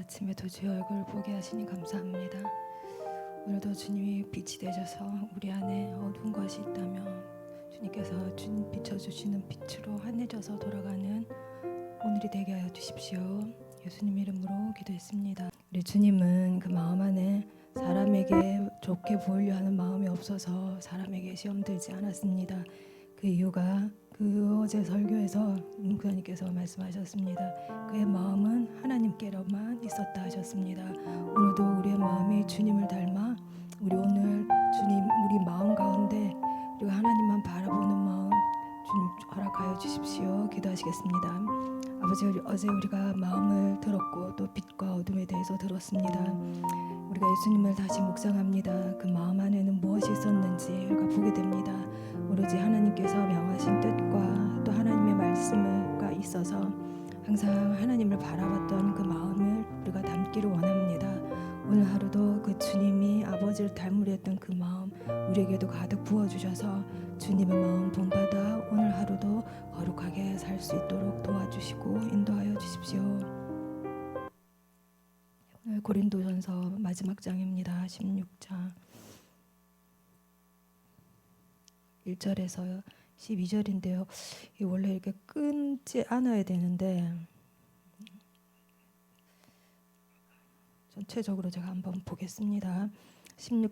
아침에도 주의 얼굴 보게 하시니 감사합니다. 오늘도 주님이 빛이 되셔서 우리 안에 어두운 것이 있다면 주님께서 비춰주시는 빛으로 환해져서 돌아가는 오늘이 되게 하여 주십시오. 예수님 이름으로 기도했습니다. 우리 주님은 그 마음 안에 사람에게 좋게 보이려 하는 마음이 없어서 사람에게 시험 들지 않았습니다. 그 이유가 그 어제 설교에서 목사님께서 말씀하셨습니다. 그의 마음은 하나님께로만 있었다 하셨습니다. 오늘도 우리의 마음이 주님을 닮아 우리 오늘 주님 우리 마음 가운데 우리가 하나님만 바라보는 마음 주님 허락하여 주십시오. 기도하시겠습니다. 아버지, 어제 우리가 마음을 들었고 또 빛과 어둠에 대해서 들었습니다. 우리가 예수님을 다시 묵상합니다. 그 마음 안에는 무엇이 있었는지 우리가 보게 됩니다. 오로지 하나님께서 명하신 뜻과 또 하나님의 말씀가 있어서 항상 하나님을 바라봤던 그 마음을 우리가 담기를 원합니다. 오늘 하루도 그 주님이 아버지를 닮으려 했던 그 마음 우리에게도 가득 부어주셔서 주님의 마음 본받아 오늘 하루도 거룩하게 살 수 있도록 도와주시고 인도하여 주십시오. 오늘 고린도전서 마지막 장입니다. 16장 1절에서 12절인데요. 원래 이렇게 끊지 않아야 되는데 전체적으로 제가 한번 보겠습니다.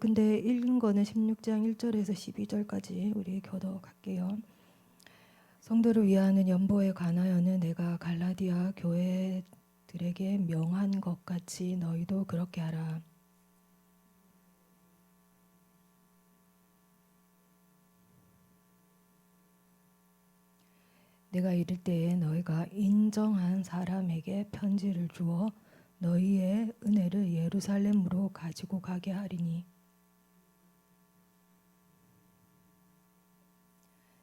근데 읽은 거는 16장 1절에서 12절까지 우리 교도 갈게요. 성도를 위하는 연보에 관하여는 내가 갈라디아 교회들에게 명한 것 같이 너희도 그렇게 하라. 내가 이를 때에 너희가 인정한 사람에게 편지를 주어 너희의 은혜를 예루살렘으로 가지고 가게 하리니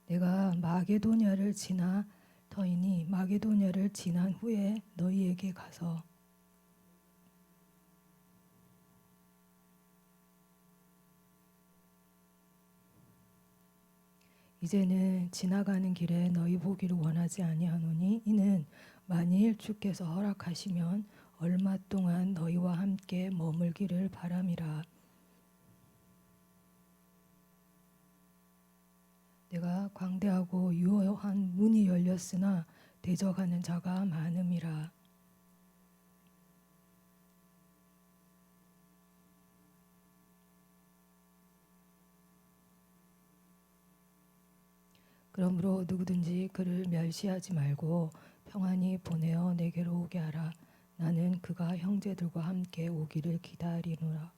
내가 마게도냐를 지나 터이니 마게도냐를 지난 후에 너희에게 가서 이제는 지나가는 길에 너희 보기를 원하지 아니하노니 이는 만일 주께서 허락하시면 얼마 동안 너희와 함께 머물기를 바람이라. 내가 광대하고 유효한 문이 열렸으나 대적하는 자가 많음이라. 그러므로 누구든지 그를 멸시하지 말고 평안히 보내어 내게로 오게 하라. 나는 그가 형제들과 함께 오기를 기다리노라.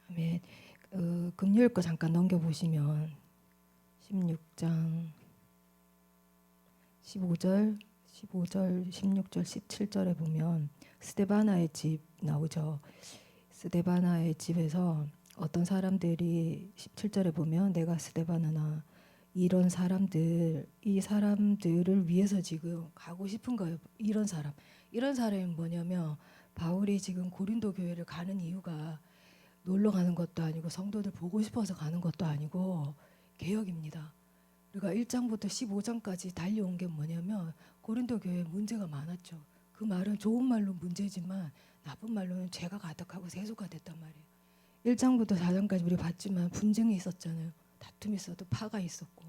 아멘. 금요일 거 잠깐 넘겨보시면 16장 15절 16절 17절에 보면 스데바나의 집 나오죠. 스데바나의 집에서 어떤 사람들이 17절에 보면 내가 스데바나나 이런 사람들 이 사람들을 위해서 지금 가고 싶은 거예요. 이런 사람이 뭐냐면 바울이 지금 고린도 교회를 가는 이유가 놀러 가는 것도 아니고 성도들 보고 싶어서 가는 것도 아니고 개혁입니다. 우리가 1장부터 15장까지 달려온 게 뭐냐면 고린도 교회에 문제가 많았죠. 그 말은 좋은 말로 문제지만 나쁜 말로는 죄가 가득하고 세속화 됐단 말이에요. 1장부터 4장까지 우리 봤지만 분쟁이 있었잖아요. 다툼이 있어도 파가 있었고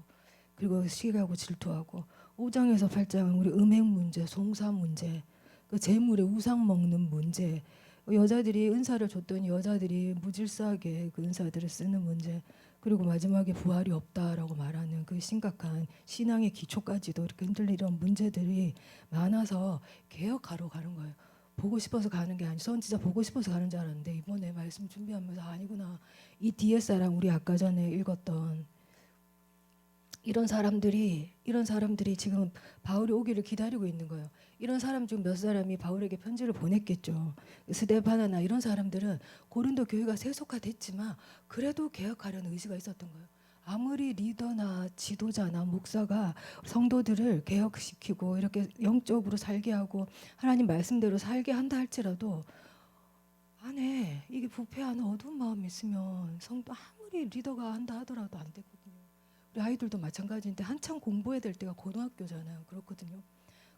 그리고 시기하고 질투하고 5장에서 8장은 우리 음행 문제, 송사 문제, 그 재물의 우상 먹는 문제, 여자들이 은사를 줬더니 여자들이 무질서하게 그 은사들을 쓰는 문제, 그리고 마지막에 부활이 없다라고 말하는 그 심각한 신앙의 기초까지도 이렇게 흔들리는 이런 문제들이 많아서 개혁하러 가는 거예요. 보고 싶어서 가는 게 아니고 전 진짜 보고 싶어서 가는 줄 알았는데 이번에 말씀 준비하면서 아니구나. 이 뒤에 사람 우리 아까 전에 읽었던 이런 사람들이 지금 바울이 오기를 기다리고 있는 거예요. 이런 사람 중 몇 사람이 바울에게 편지를 보냈겠죠. 스데바나나 이런 사람들은 고린도 교회가 세속화됐지만 그래도 개혁하려는 의지가 있었던 거예요. 아무리 리더나 지도자나 목사가 성도들을 개혁시키고 이렇게 영적으로 살게 하고 하나님 말씀대로 살게 한다 할지라도 안에 이게 부패한 어두운 마음이 있으면 성도 아무리 리더가 한다 하더라도 안 되거든요. 우리 아이들도 마찬가지인데 한참 공부해야 될 때가 고등학교잖아요. 그렇거든요.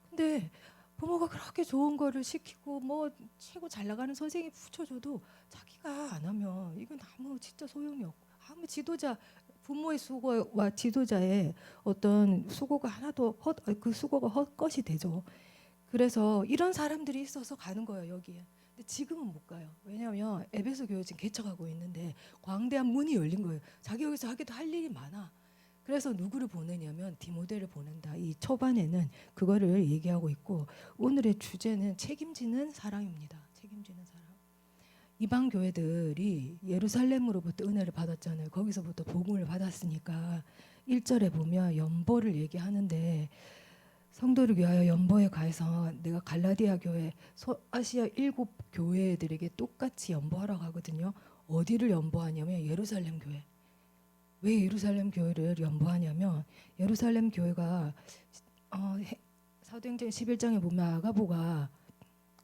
근데 부모가 그렇게 좋은 거를 시키고 뭐 최고 잘 나가는 선생님이 붙여줘도 자기가 안 하면 이건 아무 진짜 소용이 없고 아무 지도자 부모의 수고와 지도자의 어떤 수고가 하나도 그 수고가 헛것이 되죠. 그래서 이런 사람들이 있어서 가는 거예요 여기에. 근데 지금은 못 가요. 왜냐하면 에베소 교회 지금 개척하고 있는데 광대한 문이 열린 거예요. 자기 여기서 하기도 할 일이 많아. 그래서 누구를 보내냐면 디모데를 보낸다. 이 초반에는 그거를 얘기하고 있고 오늘의 주제는 책임지는 사랑입니다. 책임지는 사랑. 이방 교회들이 예루살렘으로부터 은혜를 받았잖아요. 거기서부터 복음을 받았으니까 1절에 보면 연보를 얘기하는데 성도를 위하여 연보에 가서 내가 갈라디아 교회, 아시아 7교회들에게 똑같이 연보하라고 하거든요. 어디를 연보하냐면 예루살렘 교회. 왜 예루살렘 교회를 연보하냐면 예루살렘 교회가 사도행전 11장에 보면 아가보가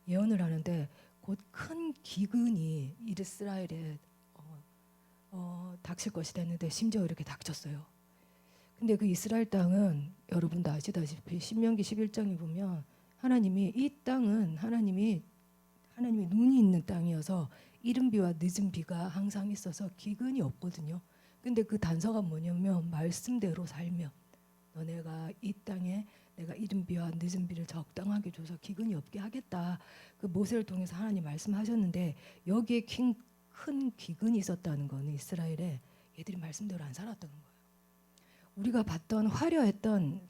예언을 하는데 곧 큰 기근이 이스라엘에 닥칠 것이다 했는데 심지어 이렇게 닥쳤어요. 근데 그 이스라엘 땅은 여러분도 아시다시피 신명기 11장에 보면 하나님이 이 땅은 하나님이 눈이 있는 땅이어서 이른 비와 늦은 비가 항상 있어서 기근이 없거든요. 근데 그 단서가 뭐냐면 말씀대로 살면 너네가 이 땅에 내가 이른 비와 늦은 비를 적당하게 줘서 기근이 없게 하겠다. 그 모세를 통해서 하나님 말씀하셨는데 여기에 큰 기근이 있었다는 거는 이스라엘에 얘들이 말씀대로 안 살았다는 거예요. 우리가 봤던 화려했던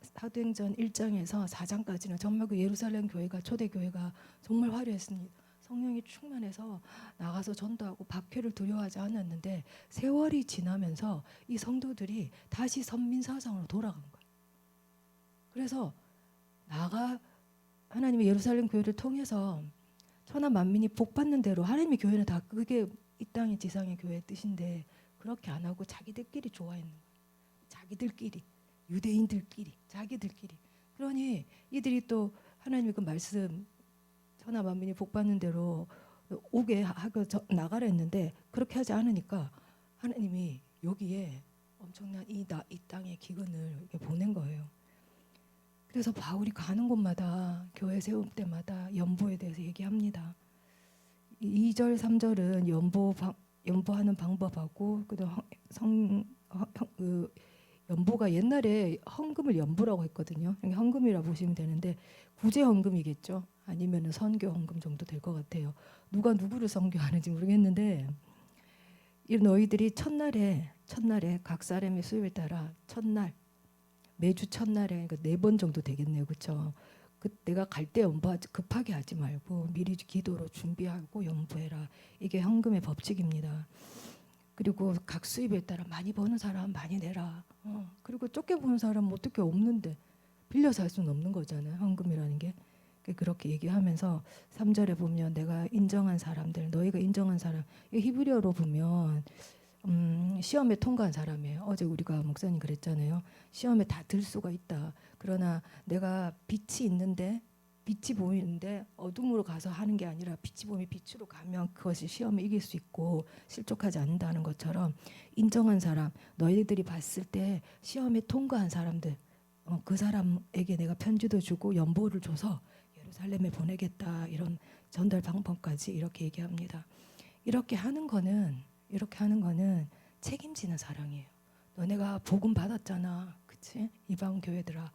사도행전 1장에서 4장까지는 정말 그 예루살렘 교회가 초대 교회가 정말 화려했습니다. 성령이 충만해서 나가서 전도하고 박해를 두려워하지 않았는데 세월이 지나면서 이 성도들이 다시 선민사상으로 돌아간 거예요. 그래서 하나님의 예루살렘 교회를 통해서 천하 만민이 복 받는 대로 하나님의 교회는 다 그게 이 땅의 지상의 교회의 뜻인데 그렇게 안 하고 자기들끼리 좋아했는 거예요. 자기들끼리 유대인들끼리 자기들끼리. 그러니 이들이 또 하나님의 그 말씀 천하 만민이 복 받는 대로 오게 하고 나가라 했는데 그렇게 하지 않으니까 하나님이 여기에 엄청난 이 땅의 기근을 보낸 거예요. 그래서 바울이 가는 곳마다 교회 세울 때마다 연보에 대해서 얘기합니다. 2절 3절은 연보하는 방법하고 그 연보가 옛날에 헌금을 연보라고 했거든요. 헌금이라 보시면 되는데 구제 헌금이겠죠. 아니면 선교 헌금 정도 될 것 같아요. 누가 누구를 선교하는지 모르겠는데 너희들이 첫날에 각 사람의 수요에 따라 첫날 매주 첫날에 그러니까 4번 정도 되겠네요. 그렇죠? 내가 갈 때 연보하지 급하게 하지 말고 미리 기도로 준비하고 연보해라. 이게 헌금의 법칙입니다. 그리고 각 수입에 따라 많이 버는 사람 많이 내라. 그리고 적게 버는 사람 어떻게 없는데 빌려서 할 수는 없는 거잖아요. 헌금이라는 게. 그렇게 얘기하면서 3절에 보면 내가 인정한 사람들 너희가 인정한 사람 히브리어로 보면 시험에 통과한 사람이에요. 어제 우리가 목사님 그랬잖아요. 시험에 다 들 수가 있다. 그러나 내가 빛이 있는데 빛이 보이는데 어둠으로 가서 하는 게 아니라 빛이 보이면 빛으로 가면 그것이 시험에 이길 수 있고 실족하지 않는다는 것처럼 인정한 사람 너희들이 봤을 때 시험에 통과한 사람들 그 사람에게 내가 편지도 주고 연보를 줘서 예루살렘에 보내겠다. 이런 전달 방법까지 이렇게 얘기합니다. 이렇게 하는 거는 책임지는 사랑이에요. 너네가 복음 받았잖아. 그치? 이방 교회들아.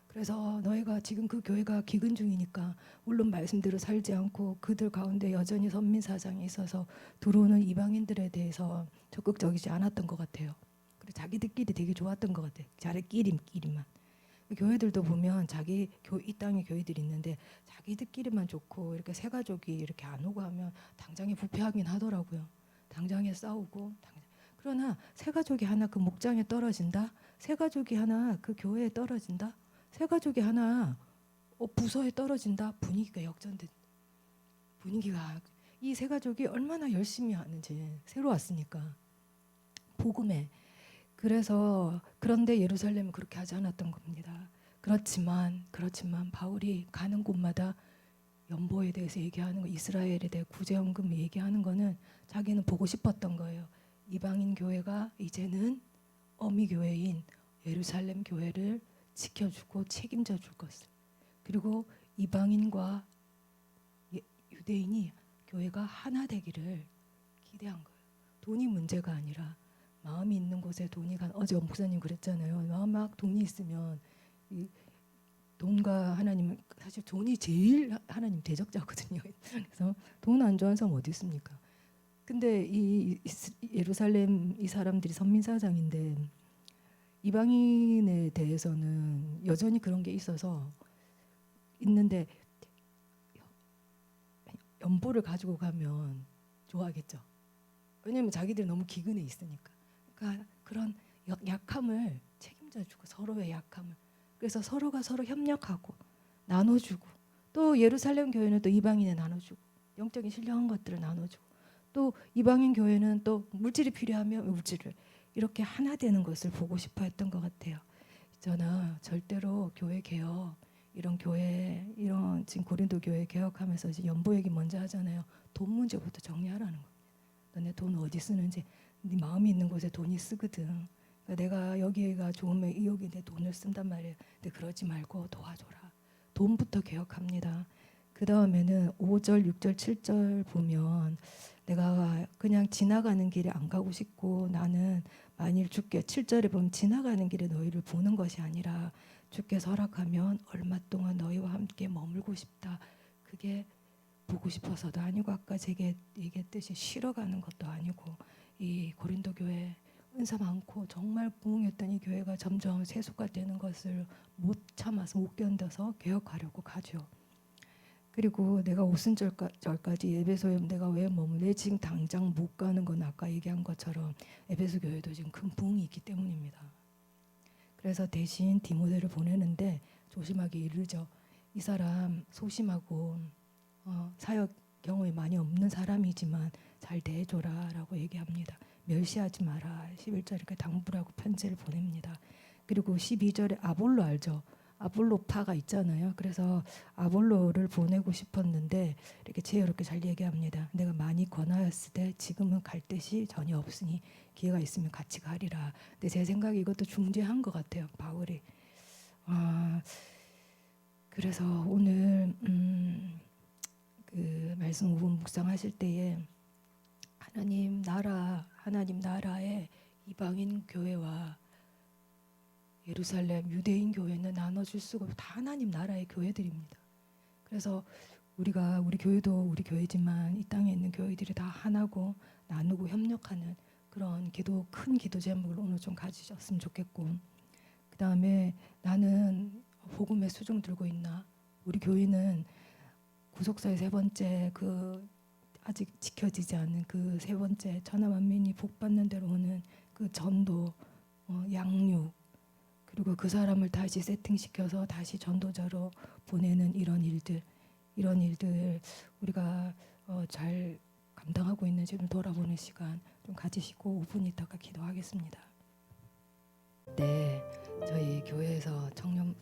그래서 너희가 지금 그 교회가 기근 중이니까 물론 말씀대로 살지 않고 그들 가운데 여전히 선민사상이 있어서 들어오는 이방인들에 대해서 적극적이지 않았던 것 같아요. 그리고 자기들끼리 되게 좋았던 것 같아요. 자기끼리만. 교회들도 보면 이 땅에 교회들이 있는데 자기들끼리만 좋고 이렇게 새 가족이 이렇게 안 오고 하면 당장에 부패하긴 하더라고요. 당장에 싸우고 그러나 새 가족이 하나 그 목장에 떨어진다. 새 가족이 하나 그 교회에 떨어진다. 새 가족이 하나 부서에 떨어진다. 분위기가 역전된 분위기가 이 새 가족이 얼마나 열심히 하는지 새로 왔으니까 복음에 그런데 예루살렘은 그렇게 하지 않았던 겁니다. 그렇지만 바울이 가는 곳마다 연보에 대해서 얘기하는 거, 이스라엘에 대해 구제헌금 얘기하는 거는 자기는 보고 싶었던 거예요. 이방인 교회가 이제는 어미 교회인 예루살렘 교회를 지켜주고 책임져 줄 것을. 그리고 이방인과 유대인이 교회가 하나 되기를 기대한 거예요. 돈이 문제가 아니라 마음이 있는 곳에 돈이 어제 목사님 그랬잖아요. 막 돈이 있으면 이 돈과 하나님은 사실 돈이 제일 하나님 대적자거든요. 그래서 돈 안 좋아하는 사람 어디 있습니까? 근데 이 예루살렘 이 사람들이 선민사장인데 이방인에 대해서는 여전히 그런 게 있어서 있는데 연보를 가지고 가면 좋아하겠죠. 왜냐하면 자기들이 너무 기근에 있으니까. 그러니까 그런 약함을 책임져주고 서로의 약함을. 그래서 서로가 서로 협력하고 나눠주고 또 예루살렘 교회는 또 이방인에 나눠주고 영적인 신령한 것들을 나눠주고 또 이방인 교회는 또 물질이 필요하면 물질을 이렇게 하나 되는 것을 보고 싶어 했던 것 같아요. 저는 절대로 교회 개혁 이런 교회 이런 지금 고린도 교회 개혁하면서 이제 연보 얘기 먼저 하잖아요. 돈 문제부터 정리하라는 거. 너네 돈 어디 쓰는지 네 마음이 있는 곳에 돈이 쓰거든. 그러니까 내가 여기가 좋으면 여기 내 돈을 쓴단 말이에요. 근데 그러지 말고 도와줘라. 돈부터 개혁합니다. 그 다음에는 5절, 6절, 7절 보면 내가 그냥 지나가는 길에 안 가고 싶고 나는 만일 주께 7절에 보면 지나가는 길에 너희를 보는 것이 아니라 주께서 허락하면 얼마 동안 너희와 함께 머물고 싶다. 그게 보고 싶어서도 아니고 아까 제가 얘기했듯이 쉬러 가는 것도 아니고 이 고린도 교회 은사 많고 정말 부흥했던 이 교회가 점점 세수가 되는 것을 못 참아서 못 견뎌서 개혁하려고 가죠. 그리고 내가 오순절까지 에베소에 내가 왜 머물래 지금 당장 못 가는 건 아까 얘기한 것처럼 에베소 교회도 지금 큰 부흥이 있기 때문입니다. 그래서 대신 디모데를 보내는데 조심하기 이르죠. 이 사람 소심하고 사역 경험이 많이 없는 사람이지만 잘 대해줘라라고 얘기합니다. 멸시하지 마라. 11절 이렇게 당부를 하고 편지를 보냅니다. 그리고 12절에 아볼로 알죠? 아볼로파가 있잖아요. 그래서 아볼로를 보내고 싶었는데 이렇게 지혜롭게 잘 얘기합니다. 내가 많이 권하였을 때 지금은 갈 뜻이 전혀 없으니 기회가 있으면 같이 가리라. 근데 제 생각에 이것도 중재한 것 같아요. 바울이. 그래서 오늘 그 말씀 5분 묵상하실 때에 하나님 나라의 이방인 교회와 예루살렘 유대인 교회는 나눠줄 수가 없고 다 하나님 나라의 교회들입니다. 그래서 우리가 우리 교회도 우리 교회지만 이 땅에 있는 교회들이 다 하나고 나누고 협력하는 그런 큰 기도 제목을 오늘 좀 가지셨으면 좋겠고, 그 다음에 나는 복음의 수종 들고 있나? 우리 교회는 구속사의 세 번째 아직 지켜지지 않은 그 세 번째 천하만민이 복받는 대로 오는 그 전도, 양육, 그리고 그 사람을 다시 세팅시켜서 다시 전도자로 보내는 이런 일들 우리가 잘 감당하고 있는지 좀 돌아보는 시간 좀 가지시고 5분 있다가 기도하겠습니다. 네, 저희 교회에서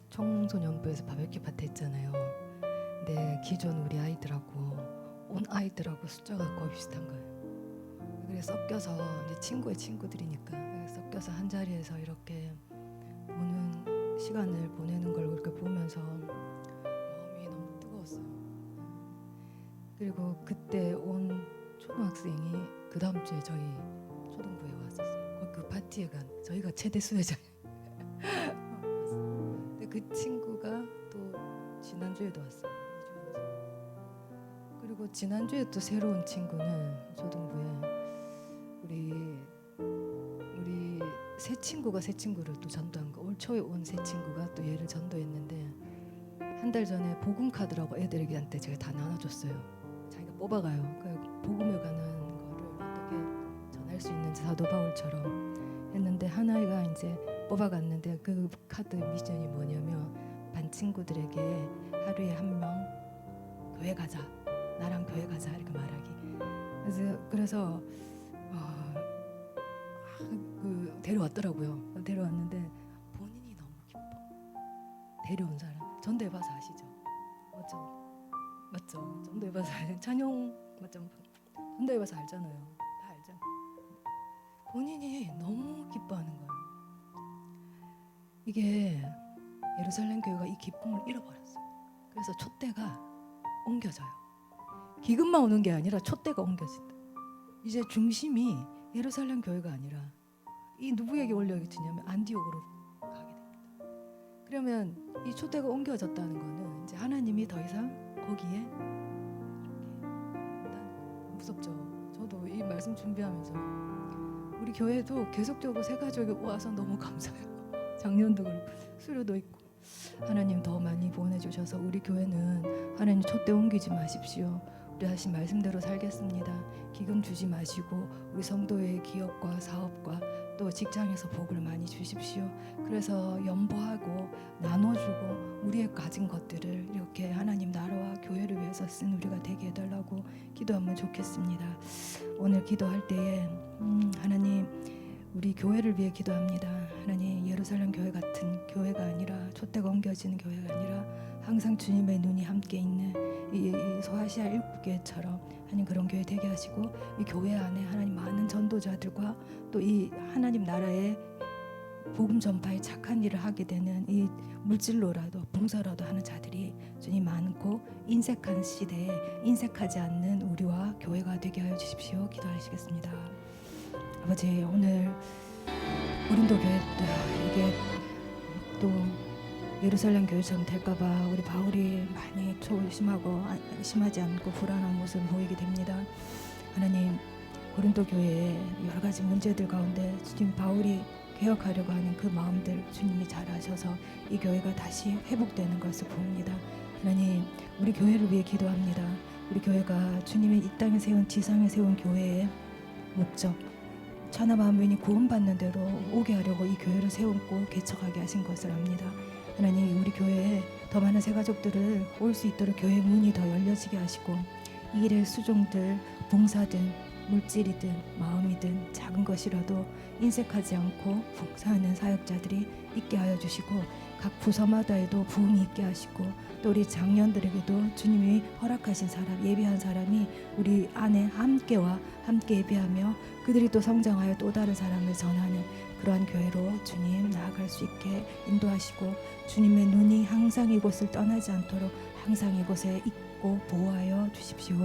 청소년부에서 바베큐 파티 했잖아요. 근데 기존 우리 아이들하고 온 아이들하고 숫자가 거의 비슷한 거예요. 그래서 섞여서 이제 친구의 친구들이니까 섞여서 한 자리에서 이렇게 보는 시간을 보내는 걸 그렇게 보면서 마음이 너무 뜨거웠어요. 그리고 그때 온 초등학생이 그 다음 주에 저희 초등부에 왔었어요. 그 파티에 간 저희가 최대 수혜자예요. 근데 그 친구가 또 지난주에도 왔어요. 2주 연속. 그리고 지난주에 또 새로운 친구는 초등부에 우리 새 친구를 또 전도한 거. 올 초에 온 새 친구가 또 얘를 전도했는데 한 달 전에 복음 카드라고 애들에게한테 제가 다 나눠줬어요. 자기가 뽑아가요. 그 복음에 관한 거를 어떻게 전할 수 있는지 사도 바울처럼 했는데 한 아이가 이제 뽑아갔는데 그 카드 미션이 뭐냐면 반 친구들에게 하루에 한 명 교회 가자, 나랑 교회 가자 이렇게 말하기. 그래서 데려왔더라고요. 데려왔는데 본인이 너무 기뻐. 데려온 사람 전도해봐서 아시죠? 어쩌 맞죠? 전도해봐서 찬용 맞죠? 전도해봐서 알잖아요. 다 알잖아. 본인이 너무 기뻐하는 거예요. 이게 예루살렘 교회가 이 기쁨을 잃어버렸어요. 그래서 촛대가 옮겨져요. 기근만 오는 게 아니라 촛대가 옮겨진다. 이제 중심이 예루살렘 교회가 아니라 이 누구에게 올려지냐면 안디옥으로 가게 됩니다. 그러면 이 촛대가 옮겨졌다는 거는 이제 하나님이 더 이상 거기에 일단 무섭죠. 저도 이 말씀 준비하면서 우리 교회도 계속적으로 새 가족이 와서 너무 감사해요. 작년도 그렇고 수료도 있고 하나님 더 많이 보내주셔서 우리 교회는 하나님 촛대 옮기지 마십시오. 우리 하신 말씀대로 살겠습니다. 기금 주지 마시고 우리 성도의 기업과 사업과 또 직장에서 복을 많이 주십시오. 그래서 연보하고 나눠주고 우리의 가진 것들을 이렇게 하나님 나라와 교회를 위해서 쓴 우리가 되게 해달라고 기도하면 좋겠습니다. 오늘 기도할 때에 하나님 우리 교회를 위해 기도합니다. 하나님 예루살렘 교회 같은 교회가 아니라 촛대가 옮겨지는 교회가 아니라 항상 주님의 눈이 함께 있는 이 소아시아 일곱 교회처럼 하나님 그런 교회 되게 하시고 이 교회 안에 하나님 많은 전도자들과 또 이 하나님 나라의 복음 전파에 착한 일을 하게 되는 이 물질로라도 봉사라도 하는 자들이 주님 많고 인색한 시대에 인색하지 않는 우리와 교회가 되게 하여 주십시오. 기도하시겠습니다. 아버지 오늘 고린도 교회 이게 또 예루살렘 교회처럼 될까봐 우리 바울이 많이 조심하고 심하지 않고 불안한 모습을 보이게 됩니다. 하나님 고린도 교회에 여러 가지 문제들 가운데 주님 바울이 개혁하려고 하는 그 마음들 주님이 잘 아셔서 이 교회가 다시 회복되는 것을 봅니다. 하나님 우리 교회를 위해 기도합니다. 우리 교회가 주님이 이 땅에 세운 지상에 세운 교회의 목적 천하 만민이 구원받는 대로 오게 하려고 이 교회를 세우고 개척하게 하신 것을 압니다. 하나님 우리 교회에 더 많은 새가족들을 올 수 있도록 교회 문이 더 열려지게 하시고 일의 수종들 봉사든 물질이든 마음이든 작은 것이라도 인색하지 않고 봉사하는 사역자들이 있게 하여 주시고 각 부서마다에도 부흥이 있게 하시고 또 우리 장년들에게도 주님이 허락하신 사람 예비한 사람이 우리 안에 함께 예배하며 그들이 또 성장하여 또 다른 사람을 전하는 그러한 교회로 주님 나아갈 수 있게 인도하시고 주님의 눈이 항상 이곳을 떠나지 않도록 항상 이곳에 있고 보호하여 주십시오.